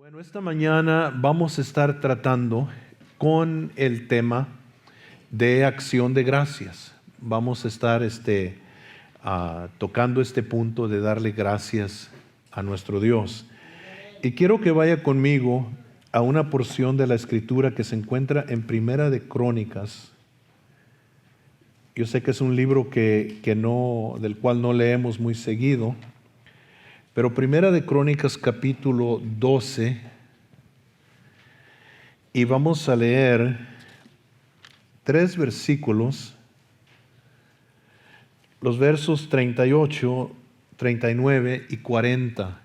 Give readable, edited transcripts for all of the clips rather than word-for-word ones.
Bueno, esta mañana vamos a estar tratando con el tema de acción de gracias. Vamos a estar tocando este punto de darle gracias a nuestro Dios. Y quiero que vaya conmigo a una porción de la Escritura que se encuentra en Primera de Crónicas. Yo sé que es un libro del cual no leemos muy seguido, pero Primera de Crónicas capítulo 12, y vamos a leer 3 versículos, los versos 38, 39 y 40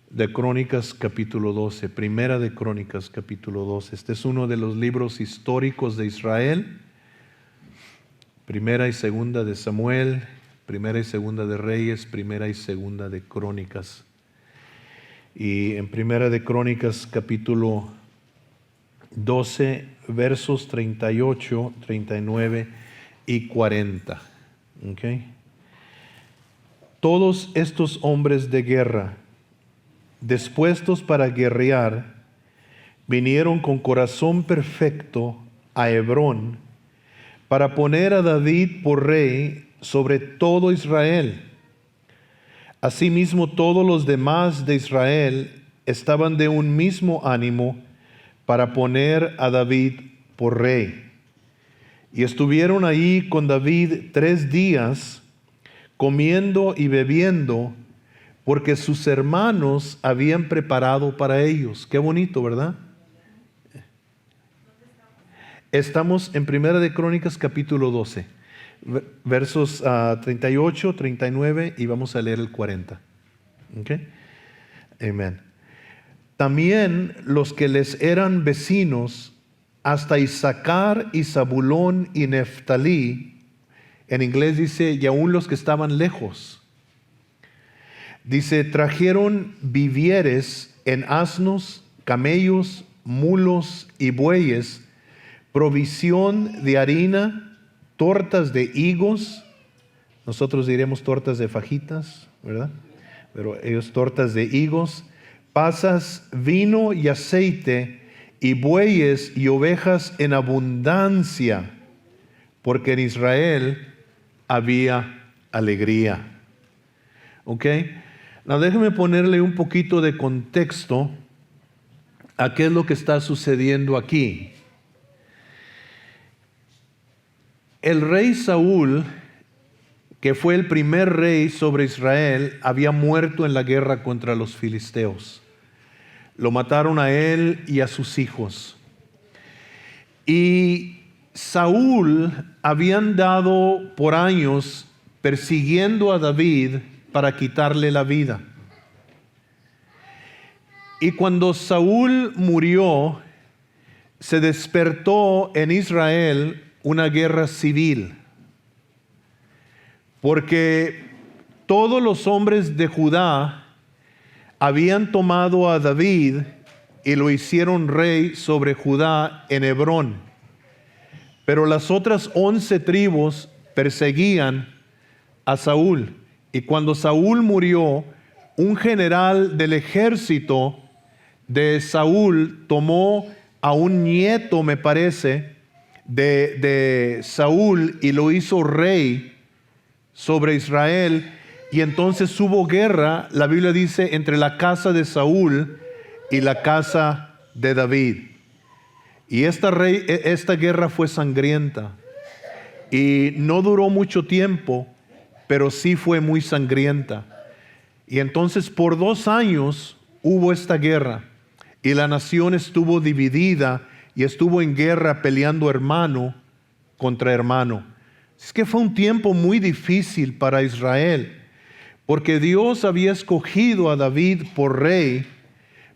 de Crónicas capítulo 12, Primera de Crónicas capítulo 12. Este es uno de los libros históricos de Israel, Primera y Segunda de Samuel, Primera y Segunda de Reyes, Primera y Segunda de Crónicas. Y en Primera de Crónicas capítulo 12, versos 38, 39 y 40. ¿Okay? Todos estos hombres de guerra, dispuestos para guerrear, vinieron con corazón perfecto a Hebrón para poner a David por rey sobre todo Israel. Asimismo, todos los demás de Israel estaban de un mismo ánimo para poner a David por rey. Y estuvieron ahí con David 3 días, comiendo y bebiendo, porque sus hermanos habían preparado para ellos. Qué bonito, ¿verdad? Estamos en Primera de Crónicas capítulo 12. Versos 38, 39 y vamos a leer el 40. ¿Okay? Amén. También los que les eran vecinos, hasta Isaacar y Zabulón y Neftalí, en inglés dice, y aún los que estaban lejos, dice, trajeron vivieres en asnos, camellos, mulos y bueyes, provisión de harina, tortas de higos, nosotros diremos tortas de fajitas, ¿verdad? Pero ellos tortas de higos, pasas, vino y aceite, y bueyes y ovejas en abundancia, porque en Israel había alegría. ¿Ok? Ahora déjeme ponerle un poquito de contexto a qué es lo que está sucediendo aquí. El rey Saúl, que fue el primer rey sobre Israel, había muerto en la guerra contra los filisteos. Lo mataron a él y a sus hijos. Y Saúl había andado por años persiguiendo a David para quitarle la vida. Y cuando Saúl murió, se despertó en Israel una guerra civil, porque todos los hombres de Judá habían tomado a David y lo hicieron rey sobre Judá en Hebrón, pero las otras 11 tribus perseguían a Saúl, y cuando Saúl murió, un general del ejército de Saúl tomó a un nieto, me parece, de Saúl y lo hizo rey sobre Israel, y entonces hubo guerra, la Biblia dice, entre la casa de Saúl y la casa de David. Y esta guerra fue sangrienta y no duró mucho tiempo, pero sí fue muy sangrienta. Y entonces por 2 años hubo esta guerra y la nación estuvo dividida y estuvo en guerra peleando hermano contra hermano. Es que fue un tiempo muy difícil para Israel, porque Dios había escogido a David por rey,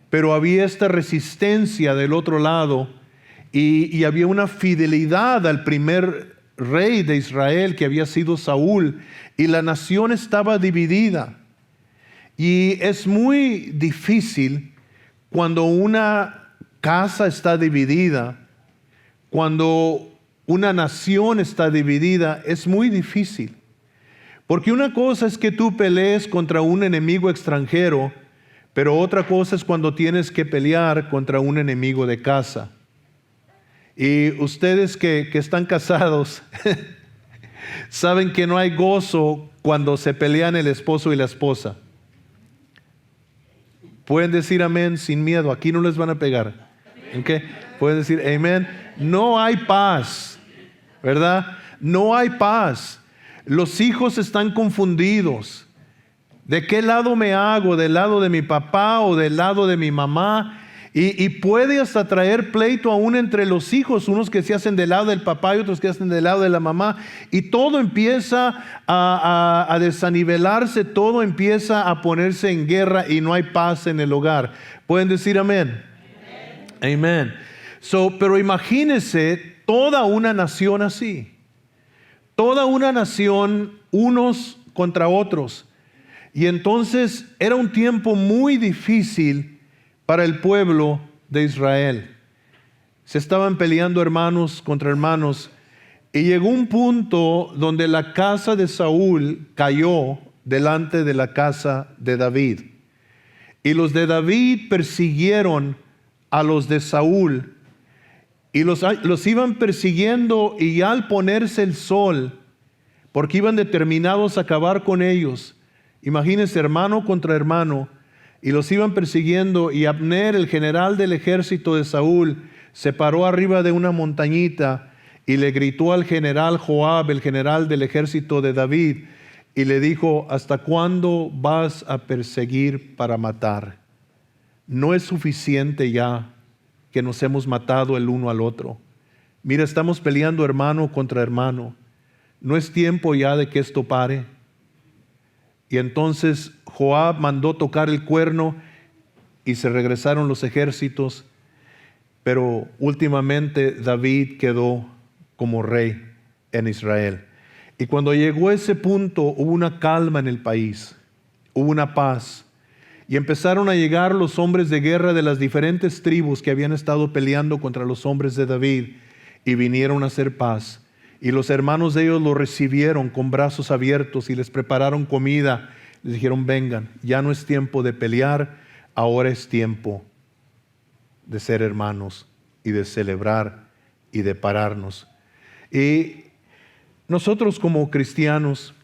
pero había esta resistencia del otro lado y había una fidelidad al primer rey de Israel que había sido Saúl, y la nación estaba dividida. Y es muy difícil cuando una casa está dividida, cuando una nación está dividida, es muy difícil. Porque una cosa es que tú pelees contra un enemigo extranjero, pero otra cosa es cuando tienes que pelear contra un enemigo de casa. Y ustedes que están casados saben que no hay gozo cuando se pelean el esposo y la esposa. Pueden decir amén sin miedo, aquí no les van a pegar. ¿Okay? Pueden decir amén. No hay paz, ¿verdad? No hay paz. Los hijos están confundidos. ¿De qué lado me hago? ¿Del lado de mi papá o del lado de mi mamá? Y puede hasta traer pleito aún entre los hijos, unos que se hacen del lado del papá y otros que se hacen del lado de la mamá. Y todo empieza a desanivelarse, todo empieza a ponerse en guerra y no hay paz en el hogar. ¿Pueden decir amén? Amén. Pero imagínense toda una nación así. Toda una nación, unos contra otros. Y entonces era un tiempo muy difícil para el pueblo de Israel. Se estaban peleando hermanos contra hermanos. Y llegó un punto donde la casa de Saúl cayó delante de la casa de David. Y los de David persiguieron a los de Saúl. Y los iban persiguiendo, y al ponerse el sol, porque iban determinados a acabar con ellos. Imagínense, hermano contra hermano, y los iban persiguiendo, y Abner, el general del ejército de Saúl, se paró arriba de una montañita y le gritó al general Joab, el general del ejército de David, y le dijo: ¿hasta cuándo vas a perseguir para matar? ¿No es suficiente ya que nos hemos matado el uno al otro? Mira, estamos peleando hermano contra hermano. ¿No es tiempo ya de que esto pare? Y entonces Joab mandó tocar el cuerno y se regresaron los ejércitos, pero últimamente David quedó como rey en Israel. Y cuando llegó a ese punto hubo una calma en el país, hubo una paz, y empezaron a llegar los hombres de guerra de las diferentes tribus que habían estado peleando contra los hombres de David, y vinieron a hacer paz. Y los hermanos de ellos lo recibieron con brazos abiertos y les prepararon comida. Les dijeron: vengan, ya no es tiempo de pelear, ahora es tiempo de ser hermanos y de celebrar y de pararnos. Y nosotros como cristianos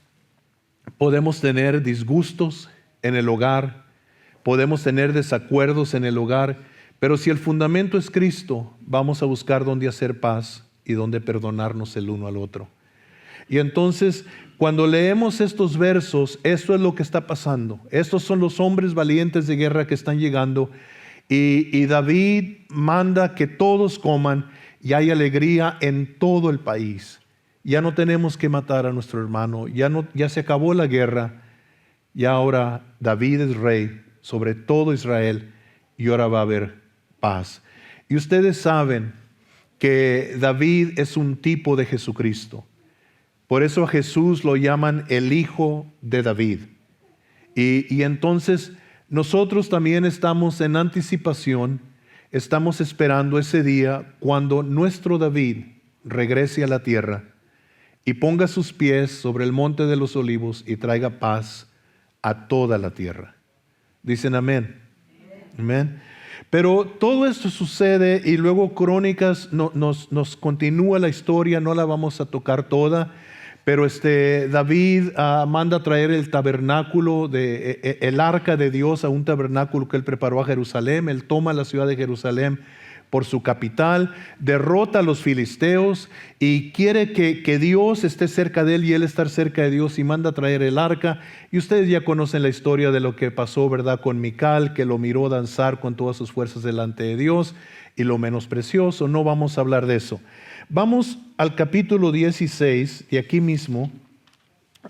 podemos tener disgustos en el hogar, podemos tener desacuerdos en el hogar, pero si el fundamento es Cristo, vamos a buscar dónde hacer paz y dónde perdonarnos el uno al otro. Y entonces, cuando leemos estos versos, esto es lo que está pasando. Estos son los hombres valientes de guerra que están llegando, y David manda que todos coman y hay alegría en todo el país. Ya no tenemos que matar a nuestro hermano, ya se acabó la guerra, y ahora David es rey sobre todo Israel, y ahora va a haber paz. Y ustedes saben que David es un tipo de Jesucristo. Por eso a Jesús lo llaman el Hijo de David. Y entonces nosotros también estamos en anticipación, estamos esperando ese día cuando nuestro David regrese a la tierra y ponga sus pies sobre el monte de los olivos y traiga paz a toda la tierra. Dicen amén. Amén. Pero todo esto sucede y luego Crónicas nos continúa la historia, no la vamos a tocar toda, pero David manda traer el tabernáculo, el arca de Dios a un tabernáculo que él preparó a Jerusalén. Él toma la ciudad de Jerusalén por su capital, derrota a los filisteos y quiere que Dios esté cerca de él y él estar cerca de Dios, y manda traer el arca. Y ustedes ya conocen la historia de lo que pasó, ¿verdad?, con Mical, que lo miró danzar con todas sus fuerzas delante de Dios y lo menospreció. No vamos a hablar de eso. Vamos al capítulo 16 de aquí mismo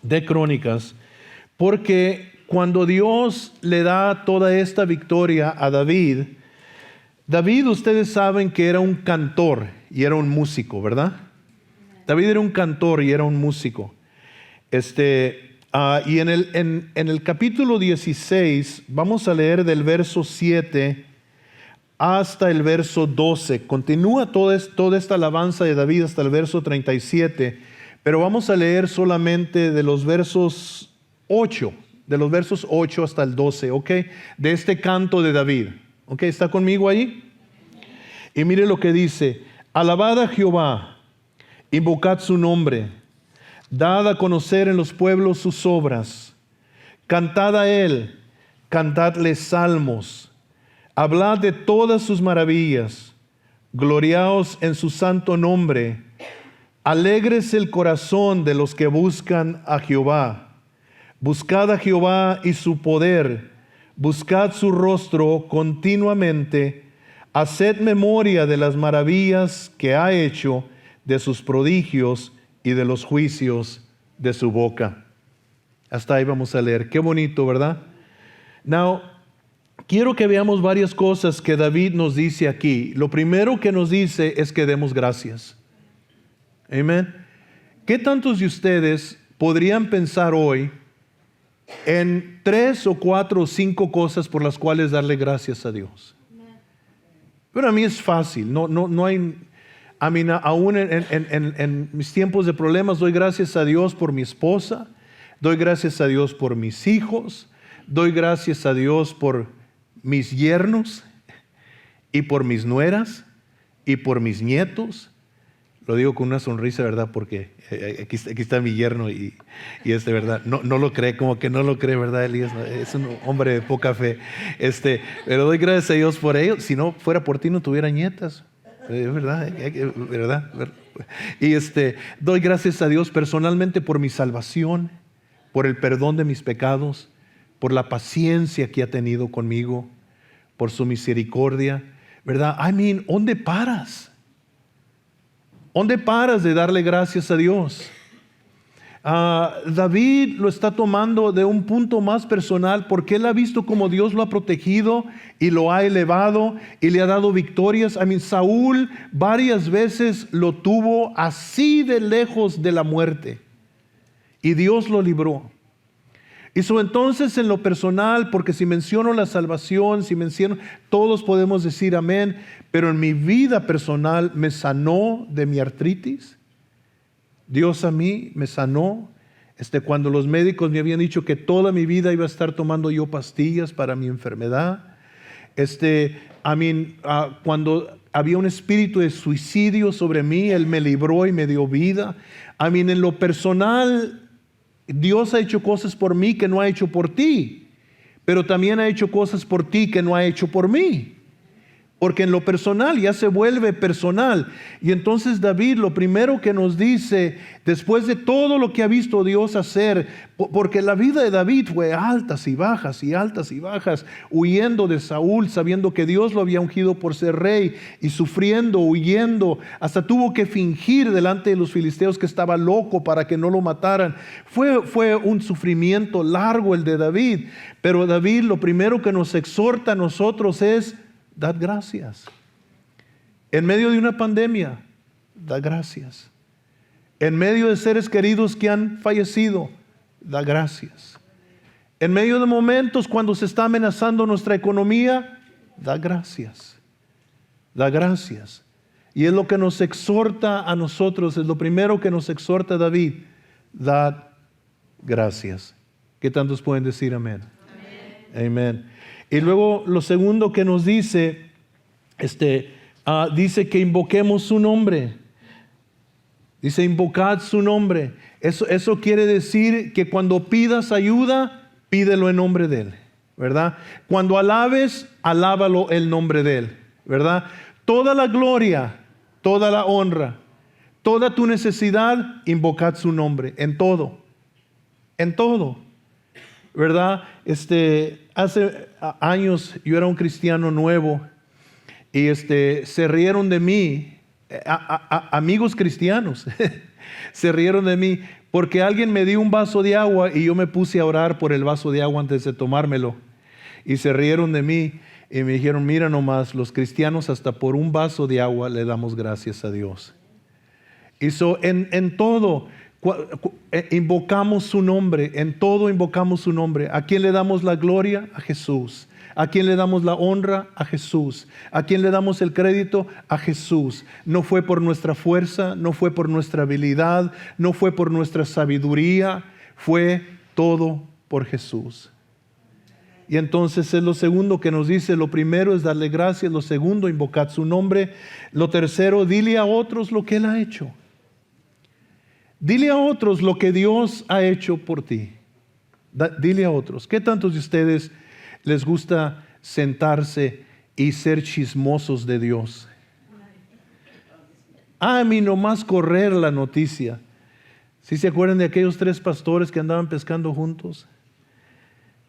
de Crónicas, porque cuando Dios le da toda esta victoria a David, ustedes saben que era un cantor y era un músico, ¿verdad? David era un cantor y era un músico. Y en el capítulo 16, vamos a leer del verso 7 hasta el verso 12. Continúa toda esta alabanza de David hasta el verso 37, pero vamos a leer solamente de los versos 8 de los versos 8 hasta el 12, ¿ok? De este canto de David, ¿ok? ¿Está conmigo ahí? Y mire lo que dice: alabad a Jehová, invocad su nombre, dad a conocer en los pueblos sus obras, cantad a él, cantadle salmos, hablad de todas sus maravillas, gloriaos en su santo nombre, alégrese el corazón de los que buscan a Jehová. Buscad a Jehová y su poder, buscad su rostro continuamente, haced memoria de las maravillas que ha hecho, de sus prodigios y de los juicios de su boca. Hasta ahí vamos a leer. Qué bonito, ¿verdad? Now, quiero que veamos varias cosas que David nos dice aquí. Lo primero que nos dice es que demos gracias. Amén. ¿Qué tantos de ustedes podrían pensar hoy en 3 o 4 o 5 cosas por las cuales darle gracias a Dios? Pero a mí es fácil, no hay, aún en mis tiempos de problemas doy gracias a Dios por mi esposa, doy gracias a Dios por mis hijos, doy gracias a Dios por mis yernos y por mis nueras y por mis nietos. Lo digo con una sonrisa, ¿verdad? Porque aquí está mi yerno y ¿verdad? No lo cree, como que no lo cree, ¿verdad, Elías? Es un hombre de poca fe. Pero doy gracias a Dios por ello. Si no fuera por ti, no tuviera nietas. ¿Verdad? ¿Verdad? Y doy gracias a Dios personalmente por mi salvación, por el perdón de mis pecados, por la paciencia que ha tenido conmigo, por su misericordia, ¿verdad? ¿Dónde paras? ¿Dónde paras de darle gracias a Dios? David lo está tomando de un punto más personal porque él ha visto cómo Dios lo ha protegido y lo ha elevado y le ha dado victorias. Saúl varias veces lo tuvo así de lejos de la muerte y Dios lo libró. Entonces en lo personal, porque si menciono la salvación, todos podemos decir amén, pero en mi vida personal me sanó de mi artritis. Dios a mí me sanó. Cuando los médicos me habían dicho que toda mi vida iba a estar tomando yo pastillas para mi enfermedad. Cuando había un espíritu de suicidio sobre mí, Él me libró y me dio vida. En lo personal, Dios ha hecho cosas por mí que no ha hecho por ti, pero también ha hecho cosas por ti que no ha hecho por mí. Porque en lo personal ya se vuelve personal. Y entonces David lo primero que nos dice, después de todo lo que ha visto Dios hacer, porque la vida de David fue altas y bajas, huyendo de Saúl, sabiendo que Dios lo había ungido por ser rey, y sufriendo, huyendo, hasta tuvo que fingir delante de los filisteos que estaba loco para que no lo mataran. Fue un sufrimiento largo el de David, pero David lo primero que nos exhorta a nosotros es: dad gracias. En medio de una pandemia, da gracias. En medio de seres queridos que han fallecido, da gracias. En medio de momentos cuando se está amenazando nuestra economía, da gracias. Da gracias. Y es lo que nos exhorta a nosotros, es lo primero que nos exhorta David: dad gracias. ¿Qué tantos pueden decir amén? Amén. Amén. Y luego lo segundo que nos dice, dice que invoquemos su nombre. Dice: invocad su nombre. Eso quiere decir que cuando pidas ayuda, pídelo en nombre de Él, ¿verdad? Cuando alabes, alábalo el nombre de Él, ¿verdad? Toda la gloria, toda la honra, toda tu necesidad, invocad su nombre, en todo, ¿verdad? Hace años yo era un cristiano nuevo y se rieron de mí, amigos cristianos, se rieron de mí porque alguien me dio un vaso de agua y yo me puse a orar por el vaso de agua antes de tomármelo, y se rieron de mí y me dijeron: mira nomás, los cristianos hasta por un vaso de agua le damos gracias a Dios. Y en todo invocamos su nombre, en todo invocamos su nombre. ¿A quién le damos la gloria? A Jesús. ¿A quién le damos la honra? A Jesús. ¿A quién le damos el crédito? A Jesús. No fue por nuestra fuerza, no fue por nuestra habilidad, no fue por nuestra sabiduría, fue todo por Jesús. Y entonces es lo segundo que nos dice. Lo primero es darle gracias, lo segundo, invocar su nombre, lo tercero, dile a otros lo que Él ha hecho. Dile a otros lo que Dios ha hecho por ti. Dile a otros. ¿Qué tantos de ustedes les gusta sentarse y ser chismosos de Dios? A mí nomás correr la noticia. ¿Sí se acuerdan de aquellos 3 pastores que andaban pescando juntos?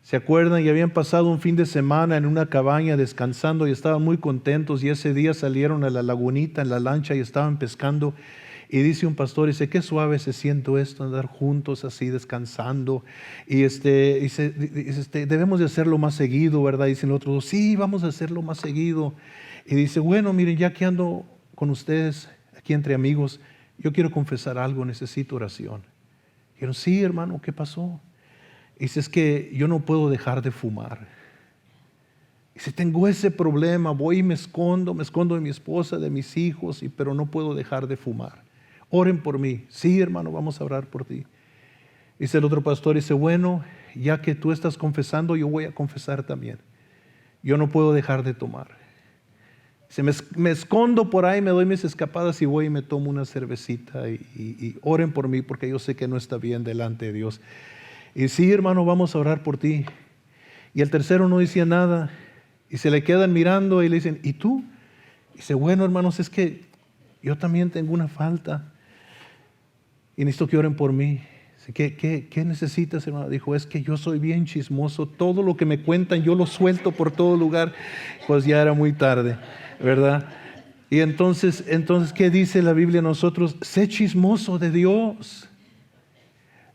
¿Se acuerdan? Y habían pasado un fin de semana en una cabaña descansando y estaban muy contentos, y ese día salieron a la lagunita en la lancha y estaban pescando. Y dice un pastor, dice, qué suave se siente esto, andar juntos así descansando. Y dice, debemos de hacerlo más seguido, ¿verdad? Dicen los otros, sí, vamos a hacerlo más seguido. Y dice, bueno, miren, ya que ando con ustedes aquí entre amigos, yo quiero confesar algo, necesito oración. Dijeron, sí, hermano, ¿qué pasó? Dice, es que yo no puedo dejar de fumar. Dice, tengo ese problema, voy y me escondo de mi esposa, de mis hijos, pero no puedo dejar de fumar. Oren por mí. Sí, hermano, vamos a orar por ti. Dice el otro pastor, dice, bueno, ya que tú estás confesando, yo voy a confesar también. Yo no puedo dejar de tomar. Dice, me escondo por ahí, me doy mis escapadas y voy y me tomo una cervecita y oren por mí porque yo sé que no está bien delante de Dios. Y sí, hermano, vamos a orar por ti. Y el tercero no decía nada y se le quedan mirando y le dicen, ¿y tú? Y dice, bueno, hermanos, es que yo también tengo una falta y necesito que oren por mí. Dice, ¿Qué necesitas, hermano? Dijo, es que yo soy bien chismoso, todo lo que me cuentan yo lo suelto por todo lugar. Pues ya era muy tarde, ¿verdad? Y entonces, ¿qué dice la Biblia a nosotros? Sé chismoso de Dios.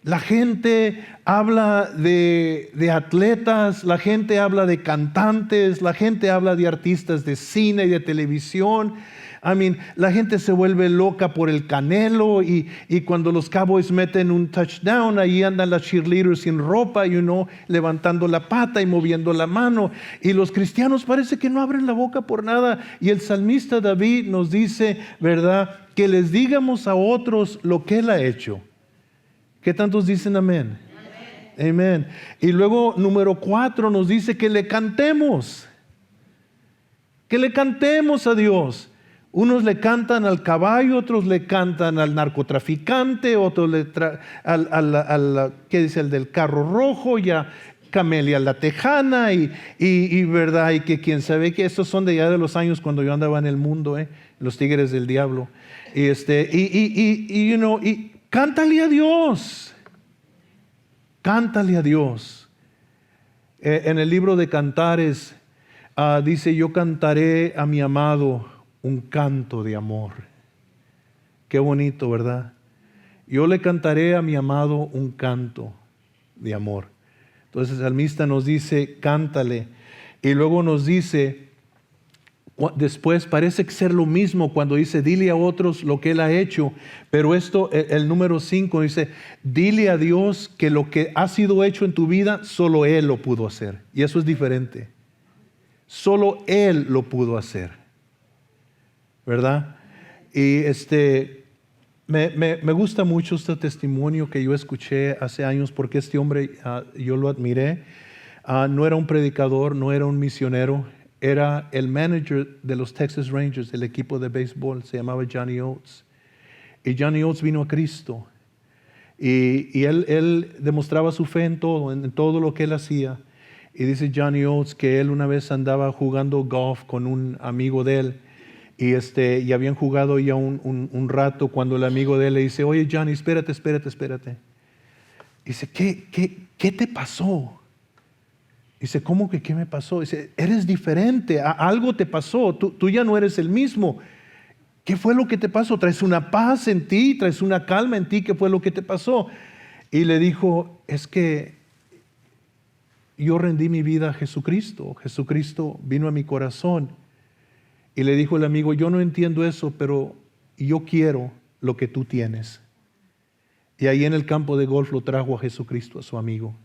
La gente habla de atletas, la gente habla de cantantes, la gente habla de artistas de cine y de televisión. La gente se vuelve loca por el Canelo y cuando los Cowboys meten un touchdown, ahí andan las cheerleaders sin ropa y levantando la pata y moviendo la mano. Y los cristianos parece que no abren la boca por nada. Y el salmista David nos dice, ¿verdad?, que les digamos a otros lo que Él ha hecho. ¿Qué tantos dicen amén? Amén. Y luego, número 4, nos dice que le cantemos. Que le cantemos a Dios. Unos le cantan al caballo, otros le cantan al narcotraficante, otros ¿qué dice? El del carro rojo, ya Camelia la Tejana y verdad, y que quién sabe que estos son de ya de los años cuando yo andaba en el mundo, los tigres del diablo. Y cántale a Dios. Cántale a Dios. En el libro de Cantares dice, yo cantaré a mi amado un canto de amor. Qué bonito, ¿verdad? Yo le cantaré a mi amado un canto de amor. Entonces el salmista nos dice, cántale. Y luego nos dice, después parece ser lo mismo cuando dice, dile a otros lo que Él ha hecho. Pero esto, el número 5 dice, dile a Dios que lo que ha sido hecho en tu vida, solo Él lo pudo hacer. Y eso es diferente. Solo Él lo pudo hacer. ¿Verdad? Y me gusta mucho este testimonio que yo escuché hace años porque este hombre yo lo admiré. No era un predicador, no era un misionero, era el manager de los Texas Rangers, del equipo de béisbol, se llamaba Johnny Oates. Y Johnny Oates vino a Cristo. Y él demostraba su fe en todo lo que él hacía. Y dice Johnny Oates que él una vez andaba jugando golf con un amigo de él. Y habían jugado ya un rato cuando el amigo de él le dice, oye Johnny, espérate. Dice, ¿qué te pasó? Dice, ¿cómo que qué me pasó? Dice, eres diferente, algo te pasó, tú ya no eres el mismo. ¿Qué fue lo que te pasó? ¿Traes una paz en ti? ¿Traes una calma en ti? ¿Qué fue lo que te pasó? Y le dijo, es que yo rendí mi vida a Jesucristo. Jesucristo vino a mi corazón. Y le dijo el amigo, yo no entiendo eso, pero yo quiero lo que tú tienes. Y ahí en el campo de golf lo trajo a Jesucristo, a su amigo.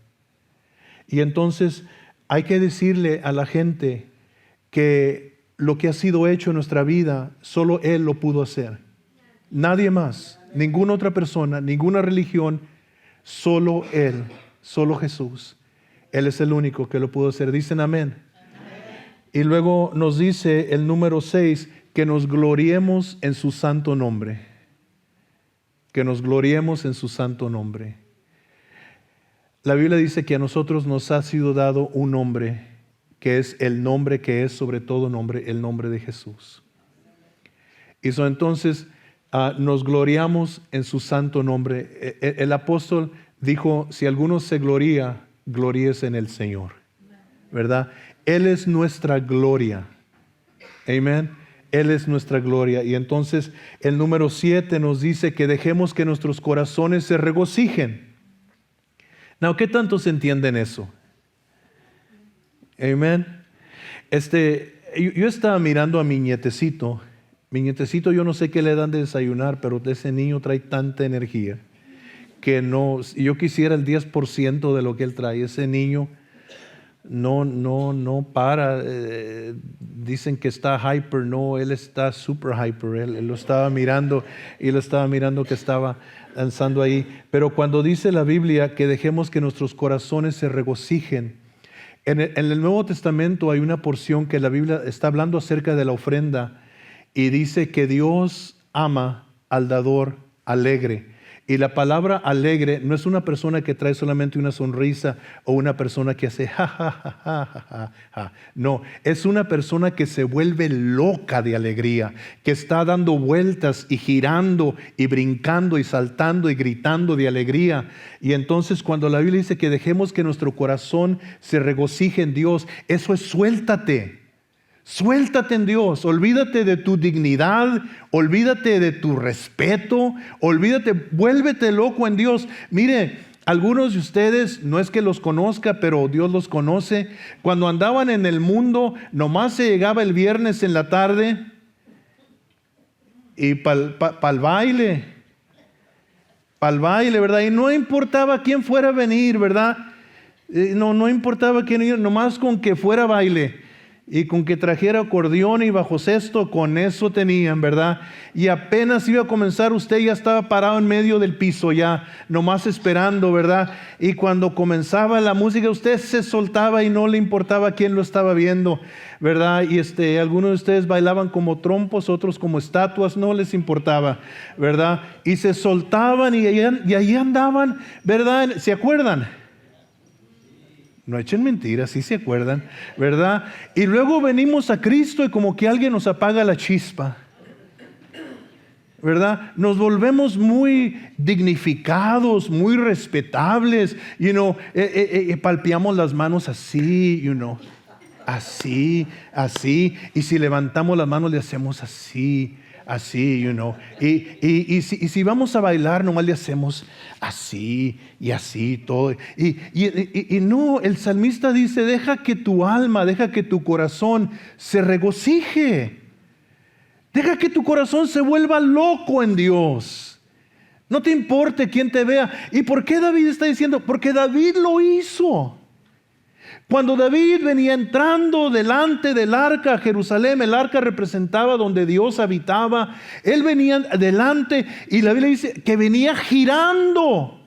Y entonces hay que decirle a la gente que lo que ha sido hecho en nuestra vida, solo Él lo pudo hacer. Nadie más, ninguna otra persona, ninguna religión, solo Él. Solo Jesús. Él es el único que lo pudo hacer. Dicen amén. Y luego nos dice el número 6, que nos gloriemos en su santo nombre. Que nos gloriemos en su santo nombre. La Biblia dice que a nosotros nos ha sido dado un nombre, que es el nombre que es sobre todo nombre, el nombre de Jesús. Y entonces nos gloriamos en su santo nombre. El apóstol dijo, si alguno se gloría, gloríese en el Señor. ¿Verdad? Él es nuestra gloria. Amén. Él es nuestra gloria. Y entonces el número 7 nos dice que dejemos que nuestros corazones se regocijen. Now, ¿qué tanto se entiende en eso? Amén. Yo estaba mirando a mi nietecito. Mi nietecito, yo no sé qué le dan de desayunar, pero ese niño trae tanta energía que no, yo quisiera el 10% de lo que él trae. Ese niño no para. Dicen que está hyper, no, él está super hyper. Él lo estaba mirando y lo estaba mirando que estaba danzando ahí. Pero cuando dice la Biblia que dejemos que nuestros corazones se regocijen, en el Nuevo Testamento hay una porción que la Biblia está hablando acerca de la ofrenda y dice que Dios ama al dador alegre. Y la palabra alegre no es una persona que trae solamente una sonrisa o una persona que hace ja, ja, ja, ja, ja, ja. No, es una persona que se vuelve loca de alegría, que está dando vueltas y girando y brincando y saltando y gritando de alegría. Y entonces cuando la Biblia dice que dejemos que nuestro corazón se regocije en Dios, eso es suéltate. Suéltate en Dios, olvídate de tu dignidad, olvídate de tu respeto, olvídate, vuélvete loco en Dios. Mire, algunos de ustedes, no es que los conozca, pero Dios los conoce. Cuando andaban en el mundo, nomás se llegaba el viernes en la tarde y pa'l baile, ¿verdad? Y no importaba quién fuera a venir, ¿verdad? No importaba quién iba, nomás con que fuera baile. Y con que trajera acordeón y bajo cesto, con eso tenían, ¿verdad? Y apenas iba a comenzar, usted ya estaba parado en medio del piso ya, nomás esperando, ¿verdad? Y cuando comenzaba la música, usted se soltaba y no le importaba quién lo estaba viendo, ¿verdad? Y algunos de ustedes bailaban como trompos, otros como estatuas, no les importaba, ¿verdad? Y se soltaban y ahí andaban, ¿verdad? ¿Se acuerdan? No echen mentiras, sí se acuerdan, ¿verdad? Y luego venimos a Cristo y como que alguien nos apaga la chispa, ¿verdad? Nos volvemos muy dignificados, muy respetables, palpeamos las manos así, así, y si levantamos las manos le hacemos así, y si vamos a bailar nomás le hacemos así y así todo, y no, el salmista dice, deja que tu alma, deja que tu corazón se regocije, deja que tu corazón se vuelva loco en Dios, no te importe quién te vea. ¿Y por qué David está diciendo? Porque David lo hizo. Cuando David venía entrando delante del arca a Jerusalén, el arca representaba donde Dios habitaba. Él venía delante y la Biblia dice que venía girando,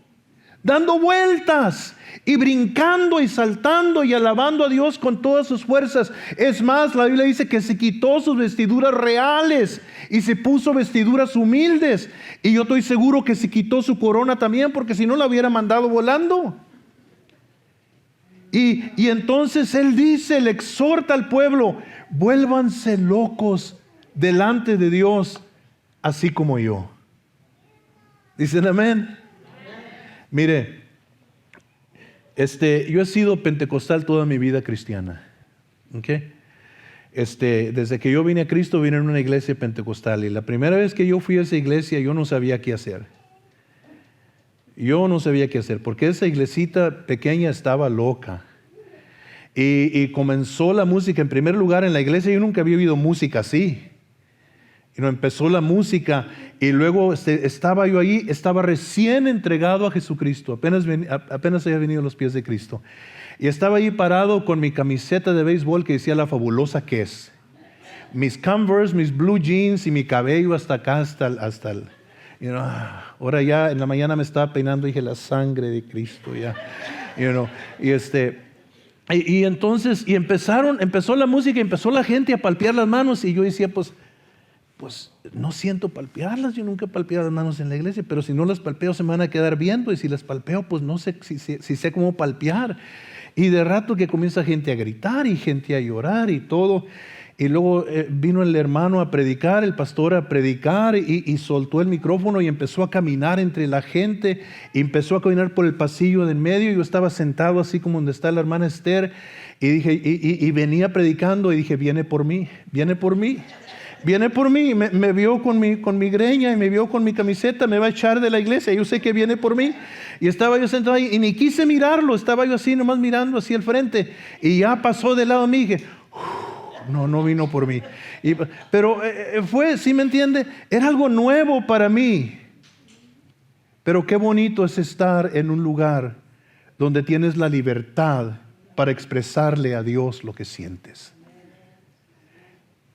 dando vueltas y brincando y saltando y alabando a Dios con todas sus fuerzas. Es más, la Biblia dice que se quitó sus vestiduras reales y se puso vestiduras humildes. Y yo estoy seguro que se quitó su corona también, porque si no la hubiera mandado volando. Y entonces él dice, le exhorta al pueblo, vuélvanse locos delante de Dios, así como yo. ¿Dicen amén? Mire, yo he sido pentecostal toda mi vida cristiana. ¿Okay? Desde que yo vine a Cristo, vine en una iglesia pentecostal. Y la primera vez que yo fui a esa iglesia, yo no sabía qué hacer. Yo no sabía qué hacer, porque esa iglesita pequeña estaba loca. Y comenzó la música. En primer lugar, en la iglesia yo nunca había oído música así. Y no empezó la música y luego estaba yo ahí, estaba recién entregado a Jesucristo, apenas había venido a los pies de Cristo. Y estaba ahí parado con mi camiseta de béisbol que decía La Fabulosa Que Es. Mis Converse, mis blue jeans y mi cabello hasta acá, hasta el ahora ya en la mañana me estaba peinando y dije, la sangre de Cristo ya. you know. Y entonces, empezó la música, empezó la gente a palpear las manos, y yo decía, pues no siento palpearlas, yo nunca he palpeado las manos en la iglesia, pero si no las palpeo se me van a quedar viendo, y si las palpeo, pues no sé si sé cómo palpear. Y de rato que comienza gente a gritar y gente a llorar y todo. Y luego vino el hermano a predicar, el pastor a predicar, y soltó el micrófono y empezó a caminar entre la gente, y empezó a caminar por el pasillo de en medio. Yo estaba sentado así como donde está la hermana Esther, y dije, y venía predicando, y dije, viene por mí, viene por mí. Viene por mí, me vio con mi greña y me vio con mi camiseta, me va a echar de la iglesia, yo sé que viene por mí. Y estaba yo sentado ahí y ni quise mirarlo, estaba yo así nomás mirando hacia el frente, y ya pasó del lado de mí y dije, no vino por mí. Pero fue, ¿sí me entiende? Era algo nuevo para mí. Pero qué bonito es estar en un lugar donde tienes la libertad para expresarle a Dios lo que sientes.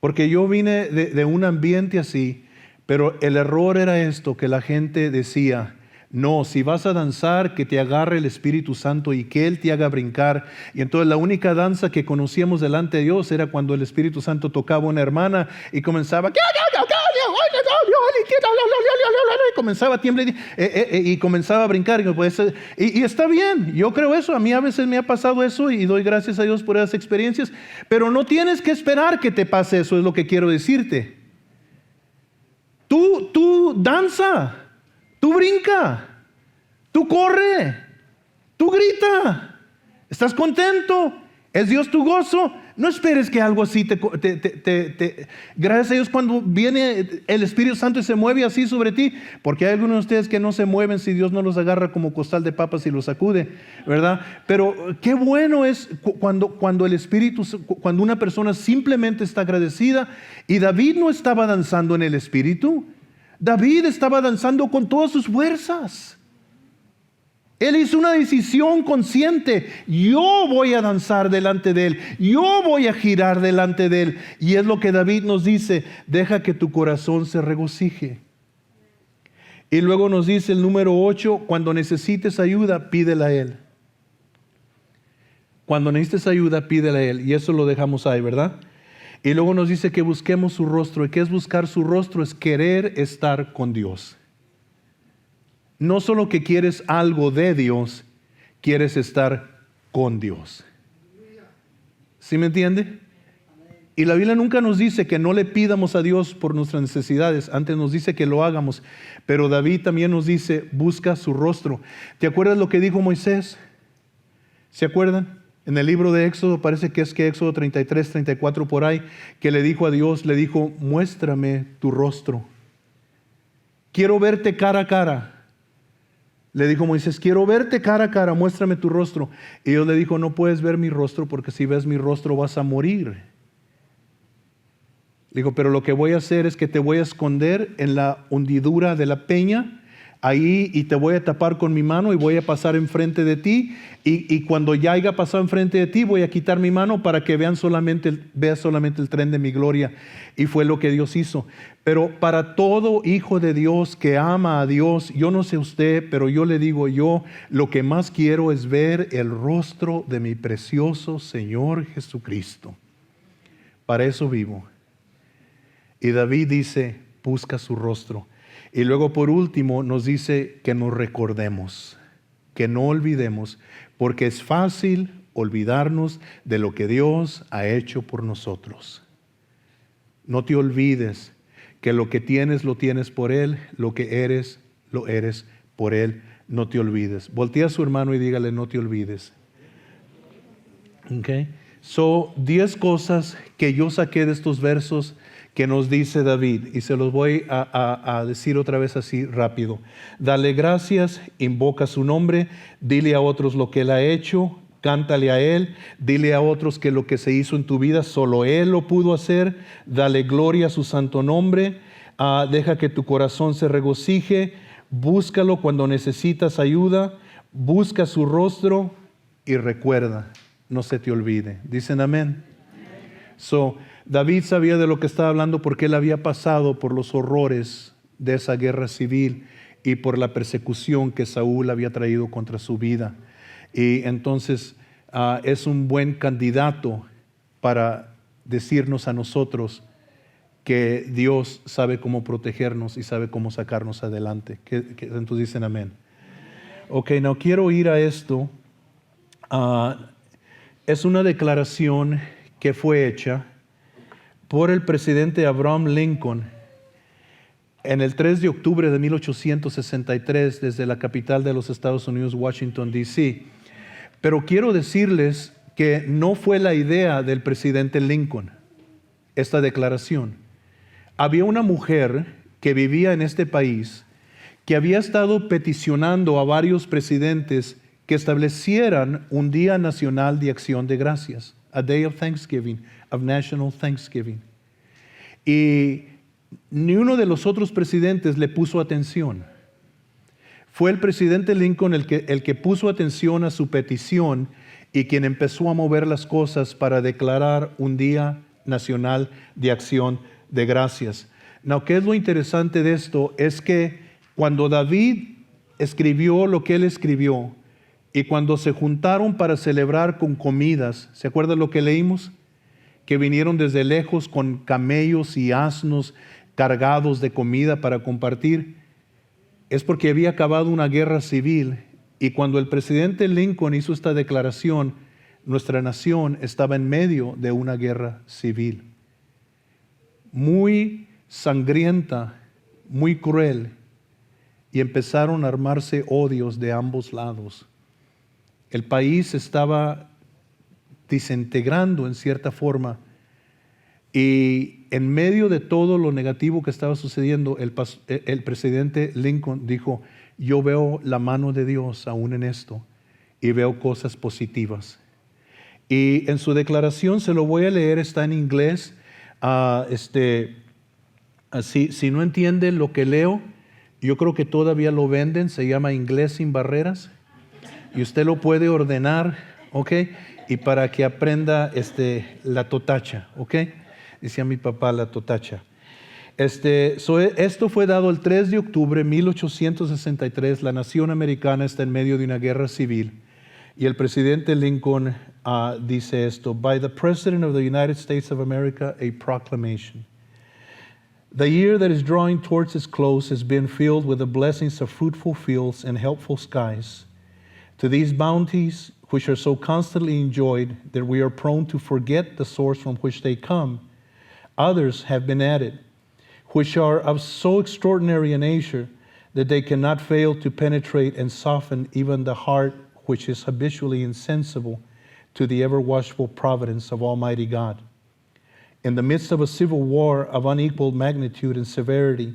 Porque yo vine de un ambiente así, pero el error era esto, que la gente decía, no, si vas a danzar, que te agarre el Espíritu Santo y que Él te haga brincar. Y entonces la única danza que conocíamos delante de Dios era cuando el Espíritu Santo tocaba a una hermana y comenzaba, y comenzaba a temblar y comenzaba a brincar. Y está bien, yo creo eso. A mí a veces me ha pasado eso y doy gracias a Dios por esas experiencias. Pero no tienes que esperar que te pase eso, es lo que quiero decirte. Tú danza, tú brinca, tú corre, tú grita. ¿Estás contento? ¿Es Dios tu gozo? No esperes que algo así gracias a Dios, cuando viene el Espíritu Santo y se mueve así sobre ti, porque hay algunos de ustedes que no se mueven si Dios no los agarra como costal de papas y los sacude, ¿verdad? Pero qué bueno es cuando el Espíritu, cuando una persona simplemente está agradecida. Y David no estaba danzando en el Espíritu, David estaba danzando con todas sus fuerzas. Él hizo una decisión consciente. Yo voy a danzar delante de Él. Yo voy a girar delante de Él. Y es lo que David nos dice. Deja que tu corazón se regocije. Y luego nos dice el número 8. Cuando necesites ayuda, pídela a Él. Cuando necesites ayuda, pídela a Él. Y eso lo dejamos ahí, ¿verdad? Y luego nos dice que busquemos su rostro. ¿Y qué es buscar su rostro? Es querer estar con Dios. No solo que quieres algo de Dios, quieres estar con Dios. ¿Sí me entiende? Y la Biblia nunca nos dice que no le pidamos a Dios por nuestras necesidades. Antes nos dice que lo hagamos. Pero David también nos dice, busca su rostro. ¿Te acuerdas lo que dijo Moisés? ¿Se acuerdan? En el libro de Éxodo, parece que es que Éxodo 33, 34 por ahí, que le dijo a Dios, le dijo, muéstrame tu rostro. Quiero verte cara a cara. Le dijo Moisés, quiero verte cara a cara, muéstrame tu rostro. Y Dios le dijo, no puedes ver mi rostro porque si ves mi rostro vas a morir. Le dijo, pero lo que voy a hacer es que te voy a esconder en la hundidura de la peña, ahí, y te voy a tapar con mi mano y voy a pasar enfrente de ti. Y cuando ya haya pasado enfrente de ti, voy a quitar mi mano para que veas solamente el tren de mi gloria. Y fue lo que Dios hizo. Pero para todo hijo de Dios que ama a Dios, yo no sé usted, pero yo le digo lo que más quiero es ver el rostro de mi precioso Señor Jesucristo. Para eso vivo. Y David dice, busca su rostro. Y luego por último nos dice que nos recordemos, que no olvidemos, porque es fácil olvidarnos de lo que Dios ha hecho por nosotros. No te olvides que lo que tienes lo tienes por Él, lo que eres lo eres por Él. No te olvides. Voltea a su hermano y dígale, no te olvides. Okay. 10 cosas que yo saqué de estos versos que nos dice David, y se los voy a decir otra vez así rápido. Dale gracias, invoca su nombre, dile a otros lo que Él ha hecho, cántale a Él, dile a otros que lo que se hizo en tu vida solo Él lo pudo hacer, dale gloria a su santo nombre, deja que tu corazón se regocije, búscalo cuando necesitas ayuda, busca su rostro y recuerda, no se te olvide. ¿Dicen amén? David sabía de lo que estaba hablando porque él había pasado por los horrores de esa guerra civil y por la persecución que Saúl había traído contra su vida. Y entonces es un buen candidato para decirnos a nosotros que Dios sabe cómo protegernos y sabe cómo sacarnos adelante. Entonces dicen amén. Ok, no quiero ir a esto. Es una declaración que fue hecha por el presidente Abraham Lincoln en el 3 de octubre de 1863 desde la capital de los Estados Unidos, Washington, D.C. Pero quiero decirles que no fue la idea del presidente Lincoln esta declaración. Había una mujer que vivía en este país que había estado peticionando a varios presidentes que establecieran un Día Nacional de Acción de Gracias, a Day of Thanksgiving, of National Thanksgiving. Y ni uno de los otros presidentes le puso atención. Fue el presidente Lincoln el que puso atención a su petición y quien empezó a mover las cosas para declarar un Día Nacional de Acción de Gracias. Now, ¿qué es lo interesante de esto? Es que cuando David escribió lo que él escribió y cuando se juntaron para celebrar con comidas, ¿se acuerdan lo que leímos? Que vinieron desde lejos con camellos y asnos cargados de comida para compartir. Es porque había acabado una guerra civil y cuando el presidente Lincoln hizo esta declaración, nuestra nación estaba en medio de una guerra civil. Muy sangrienta, muy cruel, y empezaron a armarse odios de ambos lados. El país estaba desintegrando en cierta forma y en medio de todo lo negativo que estaba sucediendo, el presidente Lincoln dijo, yo veo la mano de Dios aún en esto y veo cosas positivas. Y en su declaración, se lo voy a leer, está en inglés. Si no entiende lo que leo, yo creo que todavía lo venden, se llama Inglés sin Barreras, y usted lo puede ordenar, ¿ok? Y para que aprenda la totacha, ¿ok? Decía mi papá la totacha. Esto fue dado el 3 de octubre de 1863, la nación americana está en medio de una guerra civil, y el presidente Lincoln dice esto, by the President of the United States of America, a proclamation. The year that is drawing towards its close has been filled with the blessings of fruitful fields and helpful skies. To these bounties, which are so constantly enjoyed that we are prone to forget the source from which they come, others have been added, which are of so extraordinary a nature that they cannot fail to penetrate and soften even the heart which is habitually insensible to the ever-watchful providence of Almighty God. In the midst of a civil war of unequaled magnitude and severity,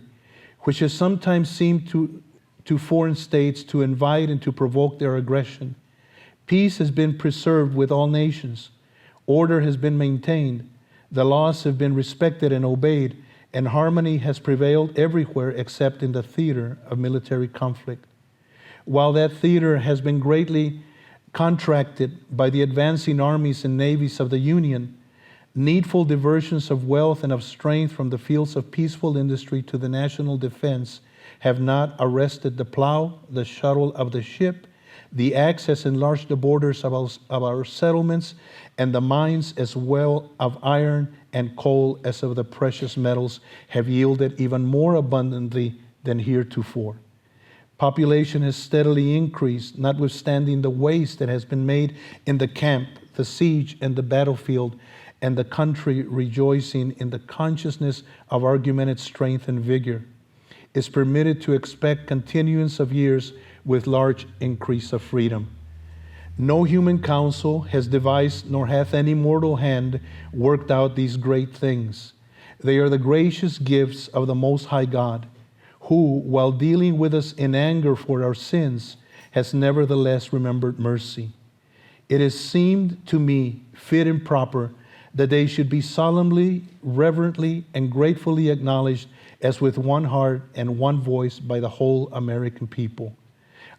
which has sometimes seemed to foreign states to invite and to provoke their aggression, peace has been preserved with all nations, order has been maintained, the laws have been respected and obeyed, and harmony has prevailed everywhere except in the theater of military conflict. While that theater has been greatly contracted by the advancing armies and navies of the Union, needful diversions of wealth and of strength from the fields of peaceful industry to the national defense have not arrested the plow, the shuttle of the ship. The axe has enlarged the borders of our settlements, and the mines as well of iron and coal as of the precious metals have yielded even more abundantly than heretofore. Population has steadily increased, notwithstanding the waste that has been made in the camp, the siege, and the battlefield, and the country, rejoicing in the consciousness of augmented strength and vigor, is permitted to expect continuance of years with large increase of freedom. No human counsel has devised, nor hath any mortal hand worked out these great things. They are the gracious gifts of the Most High God, who, while dealing with us in anger for our sins, has nevertheless remembered mercy. It has seemed to me fit and proper that they should be solemnly, reverently, and gratefully acknowledged as with one heart and one voice by the whole American people.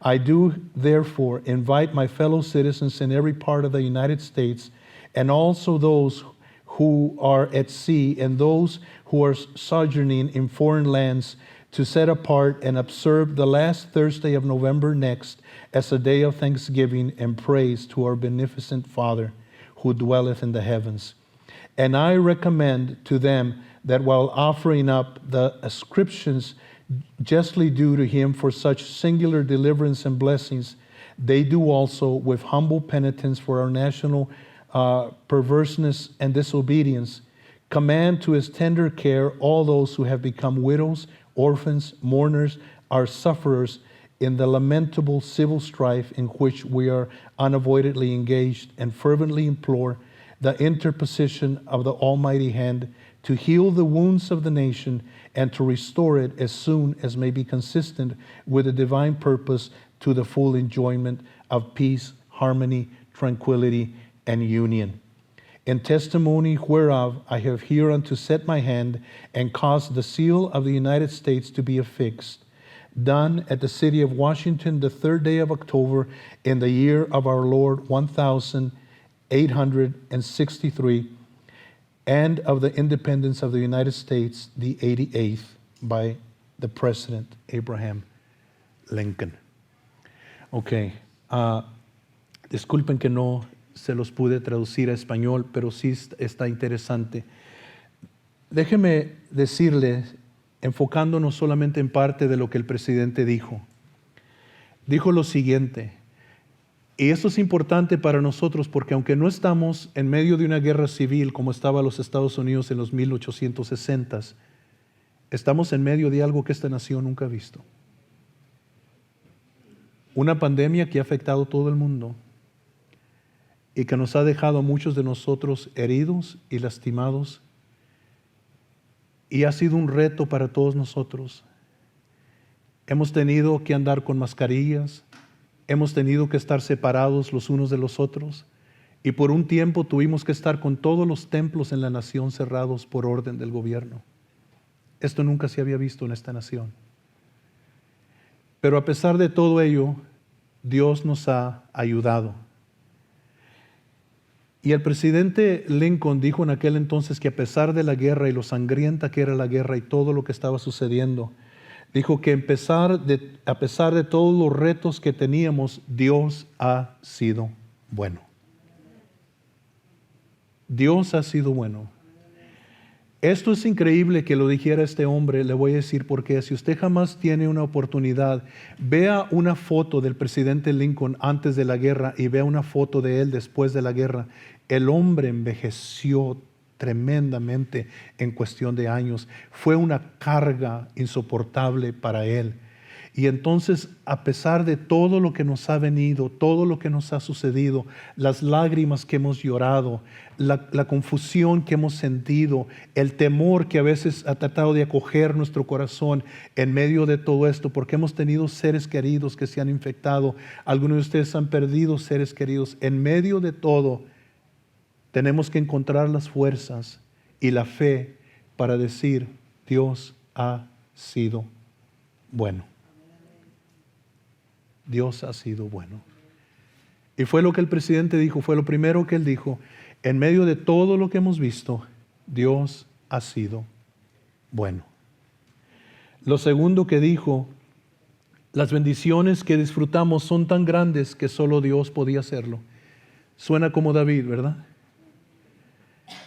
I do, therefore, invite my fellow citizens in every part of the United States, and also those who are at sea and those who are sojourning in foreign lands, to set apart and observe the last Thursday of November next as a day of thanksgiving and praise to our beneficent Father who dwelleth in the heavens. And I recommend to them that while offering up the ascriptions justly due to him for such singular deliverance and blessings, they do also with humble penitence for our national perverseness and disobedience, command to his tender care all those who have become widows, orphans, mourners, are sufferers in the lamentable civil strife in which we are unavoidably engaged, and fervently implore the interposition of the Almighty hand to heal the wounds of the nation and to restore it as soon as may be consistent with the divine purpose to the full enjoyment of peace, harmony, tranquility, and union. In testimony whereof I have hereunto set my hand and caused the seal of the United States to be affixed, done at the city of Washington the 3rd day of October in the year of our Lord 1863, and of the independence of the United States the 88th, by the President Abraham Lincoln. Ok, disculpen que no se los pude traducir a español, pero sí está interesante. Déjeme decirles, enfocándonos solamente en parte de lo que el presidente dijo. Dijo lo siguiente, y esto es importante para nosotros porque aunque no estamos en medio de una guerra civil como estaba los Estados Unidos en los 1860s, estamos en medio de algo que esta nación nunca ha visto. Una pandemia que ha afectado a todo el mundo y que nos ha dejado a muchos de nosotros heridos y lastimados, y ha sido un reto para todos nosotros. Hemos tenido que andar con mascarillas, hemos tenido que estar separados los unos de los otros, y por un tiempo tuvimos que estar con todos los templos en la nación cerrados por orden del gobierno. Esto nunca se había visto en esta nación. Pero a pesar de todo ello, Dios nos ha ayudado. Y el presidente Lincoln dijo en aquel entonces que a pesar de la guerra y lo sangrienta que era la guerra y todo lo que estaba sucediendo, dijo que a pesar de todos los retos que teníamos, Dios ha sido bueno. Dios ha sido bueno. Esto es increíble que lo dijera este hombre. Le voy a decir por qué. Si usted jamás tiene una oportunidad, vea una foto del presidente Lincoln antes de la guerra y vea una foto de él después de la guerra. El hombre envejeció tremendamente en cuestión de años. Fue una carga insoportable para él. Y entonces, a pesar de todo lo que nos ha venido, todo lo que nos ha sucedido, las lágrimas que hemos llorado, la confusión que hemos sentido, el temor que a veces ha tratado de acoger nuestro corazón en medio de todo esto, porque hemos tenido seres queridos que se han infectado, algunos de ustedes han perdido seres queridos. En medio de todo, tenemos que encontrar las fuerzas y la fe para decir, Dios ha sido bueno. Dios ha sido bueno. Y fue lo que el presidente dijo, fue lo primero que él dijo. En medio de todo lo que hemos visto, Dios ha sido bueno. Lo segundo que dijo, las bendiciones que disfrutamos son tan grandes que solo Dios podía hacerlo. Suena como David, ¿verdad?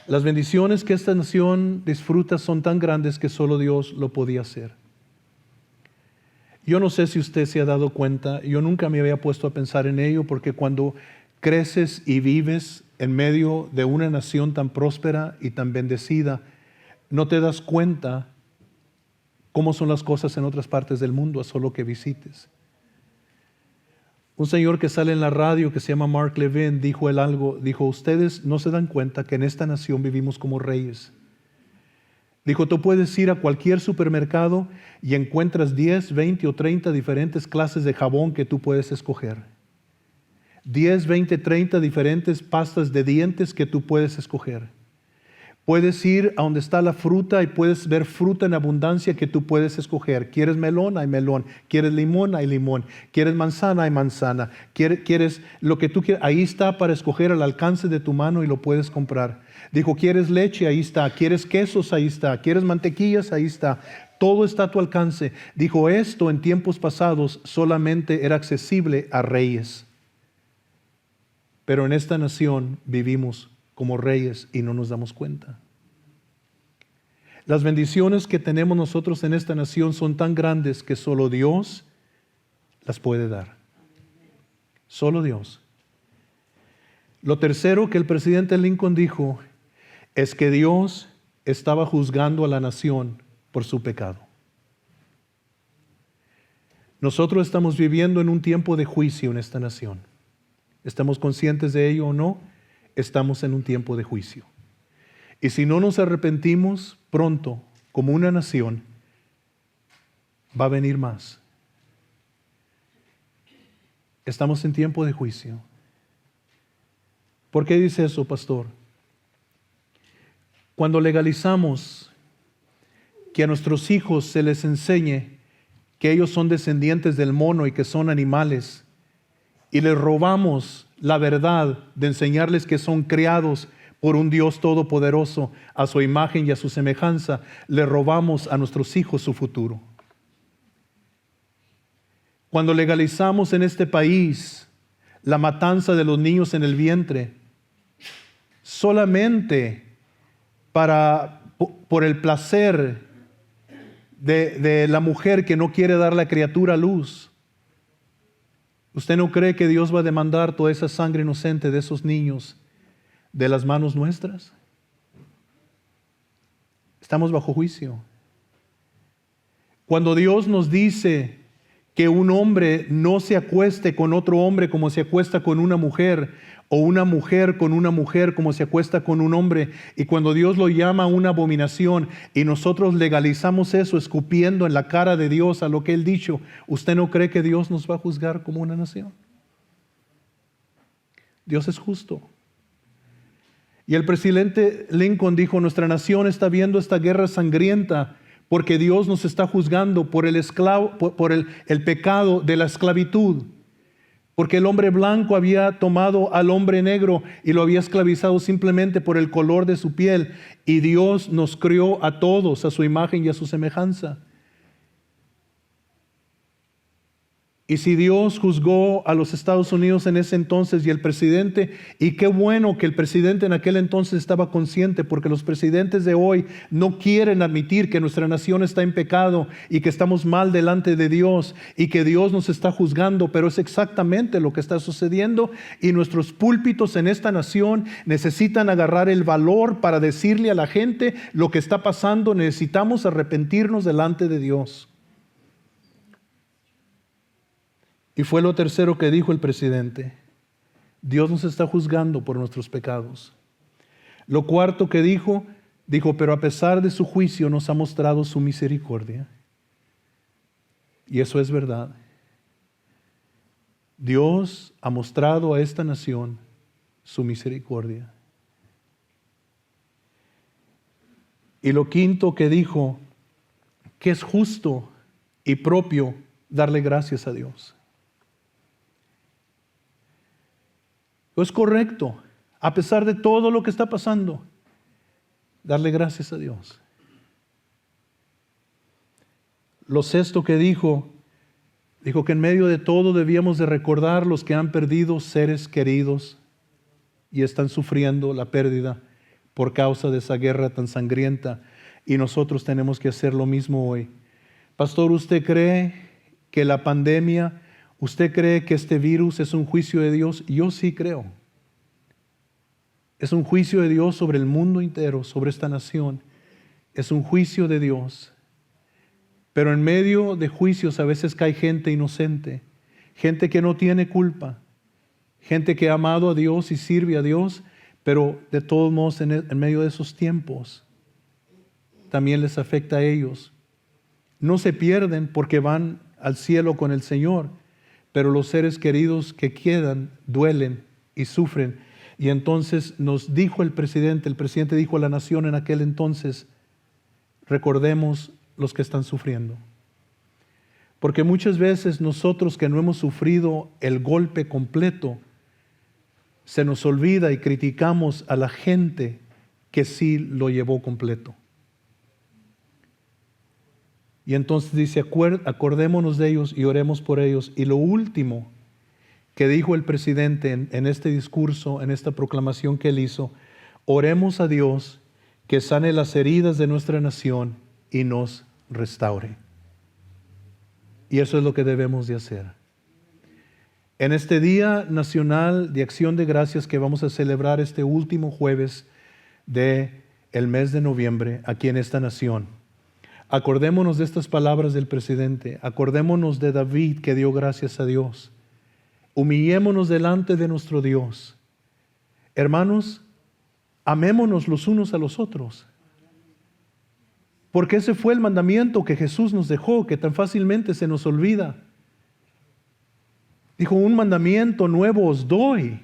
Las bendiciones que esta nación disfruta son tan grandes que solo Dios lo podía hacer. Yo no sé si usted se ha dado cuenta, yo nunca me había puesto a pensar en ello, porque cuando creces y vives en medio de una nación tan próspera y tan bendecida, no te das cuenta cómo son las cosas en otras partes del mundo, a solo que visites. Un señor que sale en la radio que se llama Mark Levin dijo ustedes no se dan cuenta que en esta nación vivimos como reyes. Dijo, tú puedes ir a cualquier supermercado y encuentras 10, 20 o 30 diferentes clases de jabón que tú puedes escoger. 10, 20, 30 diferentes pastas de dientes que tú puedes escoger. Puedes ir a donde está la fruta y puedes ver fruta en abundancia que tú puedes escoger. ¿Quieres melón? Hay melón. ¿Quieres limón? Hay limón. ¿Quieres manzana? Hay manzana. ¿Quieres lo que tú quieras? Ahí está para escoger al alcance de tu mano y lo puedes comprar. Dijo, ¿quieres leche? Ahí está. ¿Quieres quesos? Ahí está. ¿Quieres mantequillas? Ahí está. Todo está a tu alcance. Dijo, esto en tiempos pasados solamente era accesible a reyes. Pero en esta nación vivimos como reyes y no nos damos cuenta. Las bendiciones que tenemos nosotros en esta nación son tan grandes que solo Dios las puede dar. Solo Dios. Lo tercero que el presidente Lincoln dijo es que Dios estaba juzgando a la nación por su pecado. Nosotros estamos viviendo en un tiempo de juicio en esta nación. ¿Estamos conscientes de ello o no? Estamos en un tiempo de juicio. Y si no nos arrepentimos pronto, como una nación, va a venir más. Estamos en tiempo de juicio. ¿Por qué dice eso, pastor? Cuando legalizamos que a nuestros hijos se les enseñe que ellos son descendientes del mono y que son animales, y les robamos la verdad de enseñarles que son creados por un Dios todopoderoso a su imagen y a su semejanza, le robamos a nuestros hijos su futuro. Cuando legalizamos en este país la matanza de los niños en el vientre, solamente por el placer de la mujer que no quiere dar la criatura a luz, ¿usted no cree que Dios va a demandar toda esa sangre inocente de esos niños de las manos nuestras? Estamos bajo juicio. Cuando Dios nos dice que un hombre no se acueste con otro hombre como se acuesta con una mujer, o una mujer con una mujer como se acuesta con un hombre, y cuando Dios lo llama una abominación y nosotros legalizamos eso escupiendo en la cara de Dios a lo que Él dicho, ¿usted no cree que Dios nos va a juzgar como una nación? Dios es justo. Y el presidente Lincoln dijo, nuestra nación está viendo esta guerra sangrienta porque Dios nos está juzgando por el pecado de la esclavitud. Porque el hombre blanco había tomado al hombre negro y lo había esclavizado simplemente por el color de su piel. Y Dios nos creó a todos a su imagen y a su semejanza. Y si Dios juzgó a los Estados Unidos en ese entonces y el presidente, y qué bueno que el presidente en aquel entonces estaba consciente, porque los presidentes de hoy no quieren admitir que nuestra nación está en pecado y que estamos mal delante de Dios y que Dios nos está juzgando, pero es exactamente lo que está sucediendo y nuestros púlpitos en esta nación necesitan agarrar el valor para decirle a la gente lo que está pasando. Necesitamos arrepentirnos delante de Dios. Y fue lo tercero que dijo el presidente. Dios nos está juzgando por nuestros pecados. Lo cuarto que dijo, pero a pesar de su juicio nos ha mostrado su misericordia. Y eso es verdad. Dios ha mostrado a esta nación su misericordia. Y lo quinto que dijo, que es justo y propio darle gracias a Dios. Es correcto, a pesar de todo lo que está pasando, darle gracias a Dios. Lo sexto que dijo que en medio de todo debíamos de recordar los que han perdido seres queridos y están sufriendo la pérdida por causa de esa guerra tan sangrienta, y nosotros tenemos que hacer lo mismo hoy. Pastor, ¿usted cree que la pandemia, usted cree que este virus es un juicio de Dios? Yo sí creo. Es un juicio de Dios sobre el mundo entero, sobre esta nación. Es un juicio de Dios. Pero en medio de juicios a veces cae gente inocente, gente que no tiene culpa, gente que ha amado a Dios y sirve a Dios, pero de todos modos en medio de esos tiempos también les afecta a ellos. No se pierden porque van al cielo con el Señor, pero los seres queridos que quedan duelen y sufren. Y entonces nos dijo el presidente dijo a la nación en aquel entonces, recordemos los que están sufriendo. Porque muchas veces nosotros que no hemos sufrido el golpe completo, se nos olvida y criticamos a la gente que sí lo llevó completo. Y entonces dice, acordémonos de ellos y oremos por ellos. Y lo último que dijo el presidente en este discurso, en esta proclamación que él hizo, oremos a Dios que sane las heridas de nuestra nación y nos restaure. Y eso es lo que debemos de hacer. En este Día Nacional de Acción de Gracias que vamos a celebrar este último jueves del mes de noviembre aquí en esta nación, acordémonos de estas palabras del presidente, acordémonos de David que dio gracias a Dios. Humillémonos delante de nuestro Dios. Hermanos, amémonos los unos a los otros. Porque ese fue el mandamiento que Jesús nos dejó, que tan fácilmente se nos olvida. Dijo, un mandamiento nuevo os doy,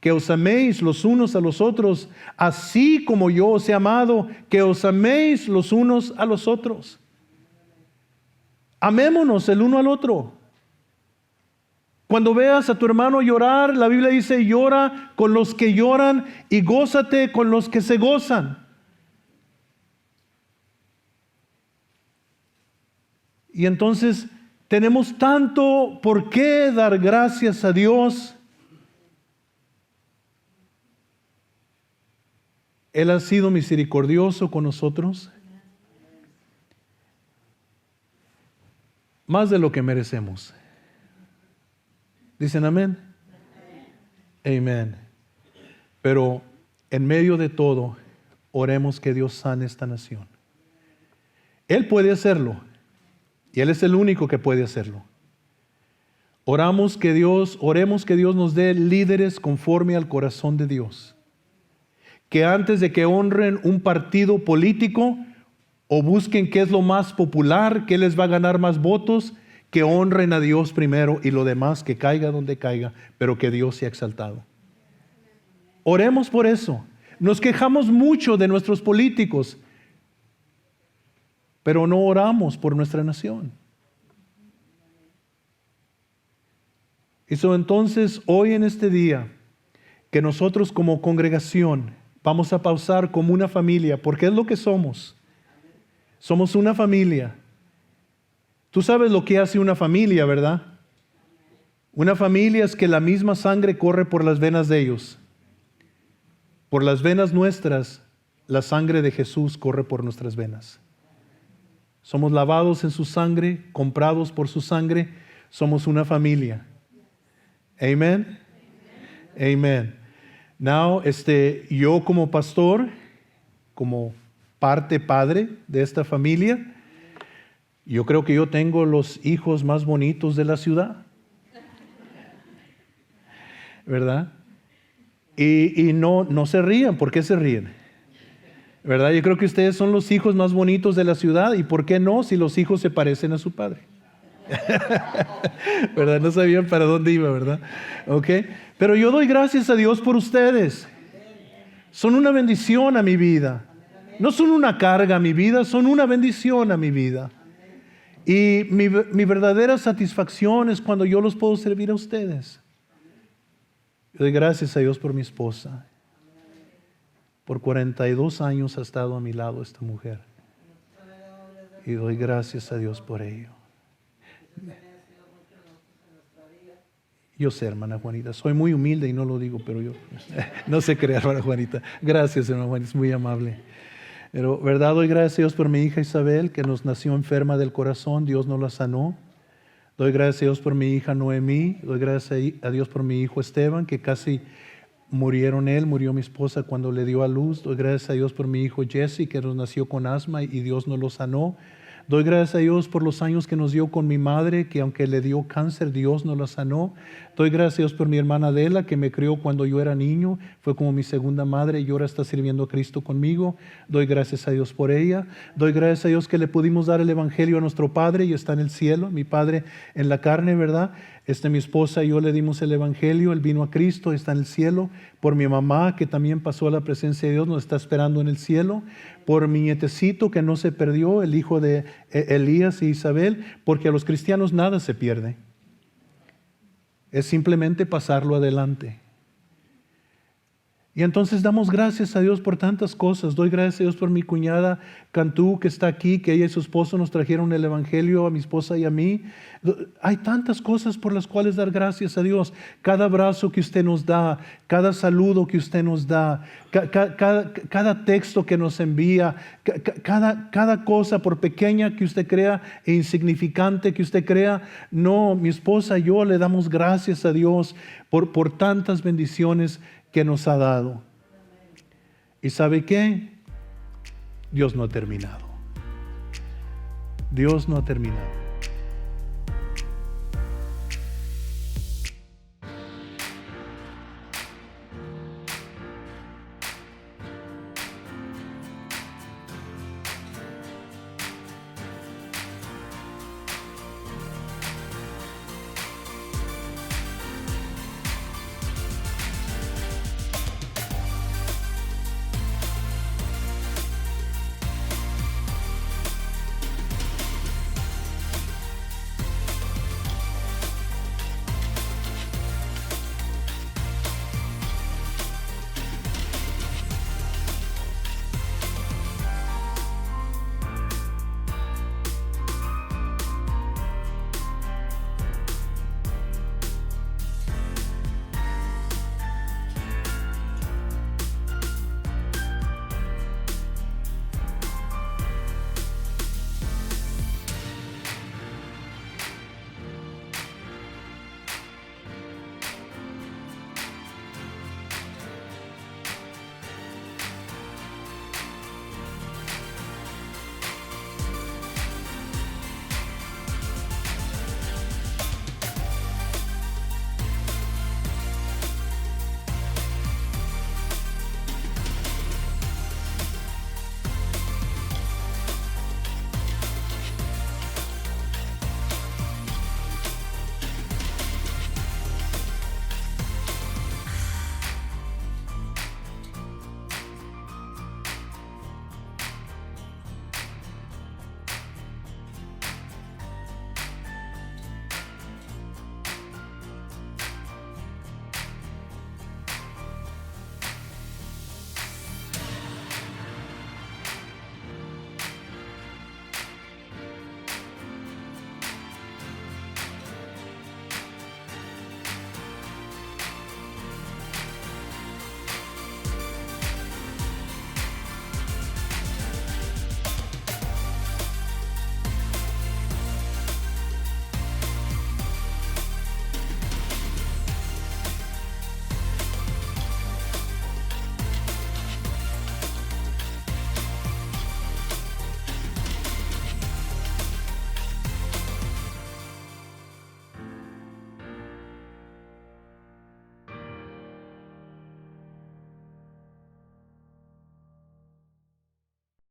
que os améis los unos a los otros, así como yo os he amado, que os améis los unos a los otros. Amémonos el uno al otro. Cuando veas a tu hermano llorar, la Biblia dice, llora con los que lloran y gózate con los que se gozan. Y entonces tenemos tanto por qué dar gracias a Dios. Él ha sido misericordioso con nosotros, más de lo que merecemos. ¿Dicen amén? Amén. Pero en medio de todo, oremos que Dios sane esta nación. Él puede hacerlo. Y Él es el único que puede hacerlo. Oremos que Dios nos dé líderes conforme al corazón de Dios. Que antes de que honren un partido político o busquen qué es lo más popular, qué les va a ganar más votos, que honren a Dios primero y lo demás que caiga donde caiga, pero que Dios sea exaltado. Oremos por eso. Nos quejamos mucho de nuestros políticos, pero no oramos por nuestra nación. Entonces, hoy en este día, que nosotros como congregación vamos a pausar como una familia, porque es lo que somos. Somos una familia. Tú sabes lo que hace una familia, ¿verdad? Una familia es que la misma sangre corre por las venas de ellos. Por las venas nuestras, la sangre de Jesús corre por nuestras venas. Somos lavados en su sangre, comprados por su sangre. Somos una familia. Amen. Amen. Now, yo como pastor, como parte padre de esta familia, yo creo que yo tengo los hijos más bonitos de la ciudad. ¿Verdad? Y no se rían. ¿Por qué se ríen? ¿Verdad? Yo creo que ustedes son los hijos más bonitos de la ciudad. ¿Y por qué no? Si los hijos se parecen a su padre. ¿Verdad? No sabían para dónde iba, ¿verdad? ¿Ok? Pero yo doy gracias a Dios por ustedes. Son una bendición a mi vida. No son una carga a mi vida, son una bendición a mi vida. Y mi verdadera satisfacción es cuando yo los puedo servir a ustedes. Yo doy gracias a Dios por mi esposa. Por 42 años ha estado a mi lado esta mujer. Y doy gracias a Dios por ello. Yo sé, hermana Juanita, soy muy humilde y no lo digo, pero yo no se crea, hermana Juanita. Gracias, hermana Juanita, es muy amable. Pero, ¿verdad? Doy gracias a Dios por mi hija Isabel, que nos nació enferma del corazón, Dios nos la sanó. Doy gracias a Dios por mi hija Noemí. Doy gracias a Dios por mi hijo Esteban, que casi murió mi esposa cuando le dio a luz. Doy gracias a Dios por mi hijo Jesse, que nos nació con asma y Dios nos lo sanó. Doy gracias a Dios por los años que nos dio con mi madre, que aunque le dio cáncer, Dios nos la sanó. Doy gracias a Dios por mi hermana Adela, que me crió cuando yo era niño, fue como mi segunda madre y ahora está sirviendo a Cristo conmigo. Doy gracias a Dios por ella. Doy gracias a Dios que le pudimos dar el evangelio a nuestro padre y está en el cielo, mi padre en la carne, ¿verdad? Mi esposa y yo le dimos el evangelio, él vino a Cristo, está en el cielo. Por mi mamá, que también pasó a la presencia de Dios, nos está esperando en el cielo. Por mi nietecito, que no se perdió, el hijo de Elías y Isabel, porque a los cristianos nada se pierde. Es simplemente pasarlo adelante. Y entonces damos gracias a Dios por tantas cosas. Doy gracias a Dios por mi cuñada Cantú, que está aquí, que ella y su esposo nos trajeron el evangelio a mi esposa y a mí. Hay tantas cosas por las cuales dar gracias a Dios. Cada abrazo que usted nos da, cada saludo que usted nos da, cada texto que nos envía, cada cosa, por pequeña que usted crea e insignificante que usted crea. No, mi esposa y yo le damos gracias a Dios por tantas bendiciones que nos ha dado. ¿Y sabe qué? Dios no ha terminado. Dios no ha terminado.